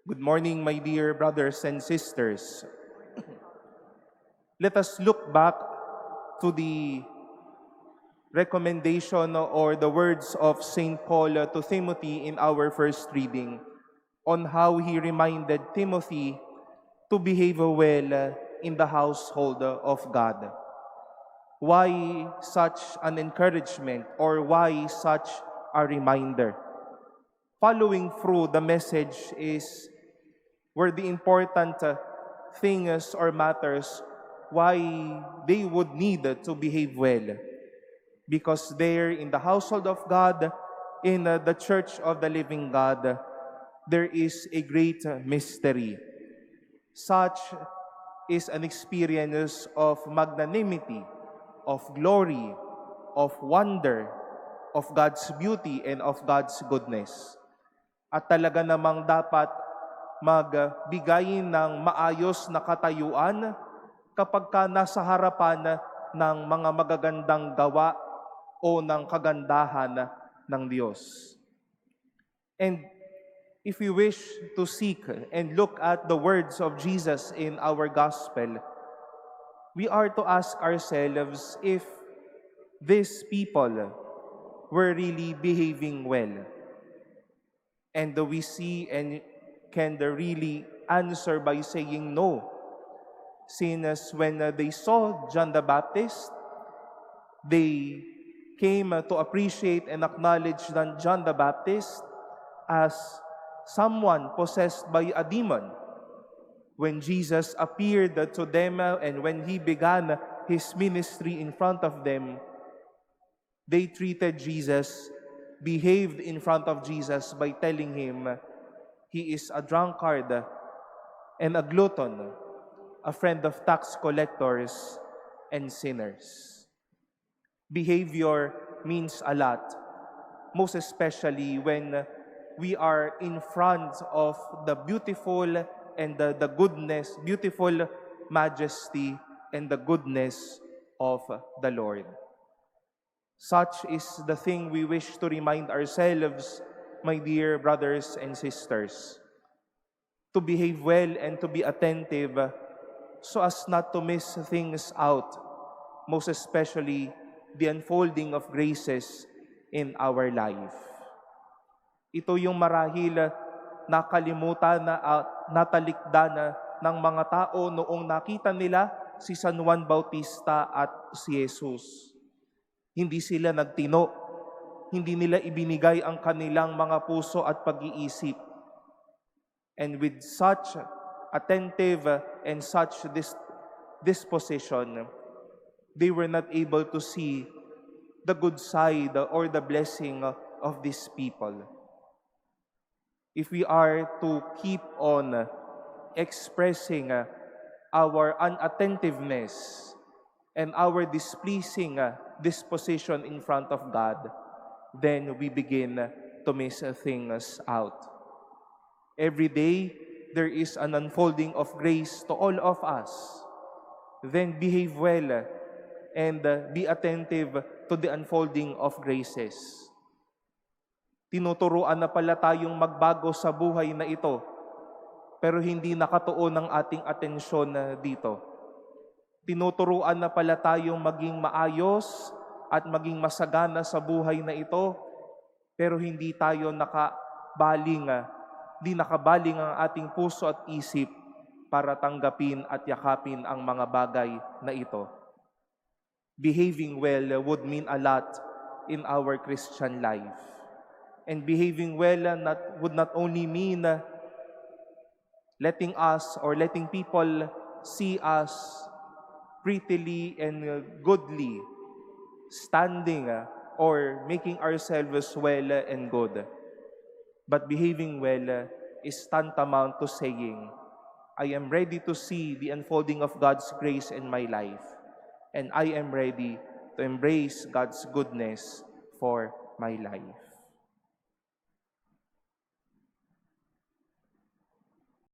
Good morning, my dear brothers and sisters. Let us look back to the recommendation or the words of St. Paul to Timothy in our first reading on how he reminded Timothy to behave well in the household of God. Why such an encouragement or why such a reminder? Following through the message is where the important things or matters why they would need to behave well. Because there in the household of God, in the church of the living God, there is a great mystery. Such is an experience of magnanimity, of glory, of wonder, of God's beauty, and of God's goodness. At talaga namang dapat magbigay ng maayos na katayuan kapag ka nasa harapan ng mga magagandang gawa o ng kagandahan ng Diyos. And if we wish to seek and look at the words of Jesus in our gospel, we are to ask ourselves if these people were really behaving well. And we see and can really answer by saying no. Since when they saw John the Baptist, they came to appreciate and acknowledge John the Baptist as someone possessed by a demon. When Jesus appeared to them and when he began his ministry in front of them, they treated Jesus, behaved in front of Jesus by telling him he is a drunkard and a glutton, a friend of tax collectors and sinners. Behavior means a lot, most especially when we are in front of the beautiful and the goodness, beautiful majesty and the goodness of the Lord. Such is the thing we wish to remind ourselves, my dear brothers and sisters, to behave well and to be attentive so as not to miss things out, most especially the unfolding of graces in our life. Ito yung marahil nakalimutan na at natalikdan ng mga tao noong nakita nila si San Juan Bautista at si Jesus. Hindi sila nagtino, hindi nila ibinigay ang kanilang mga puso at pag-iisip. And with such attentive and such disposition, they were not able to see the good side or the blessing of these people. If we are to keep on expressing our unattentiveness and our displeasing disposition in front of God, then we begin to miss things out. Every day, there is an unfolding of grace to all of us. Then behave well and be attentive to the unfolding of graces. Tinuturuan na pala tayong magbago sa buhay na ito, pero hindi nakatuon ang ating atensyon dito. Tinuturuan na pala tayong maging maayos at maging masagana sa buhay na ito, pero hindi tayo nakabaling ang ating puso at isip para tanggapin at yakapin ang mga bagay na ito. Behaving well would mean a lot in our Christian life. And behaving well would not only mean letting us or letting people see us prettily and goodly, standing or making ourselves well and good. But behaving well is tantamount to saying, I am ready to see the unfolding of God's grace in my life, and I am ready to embrace God's goodness for my life.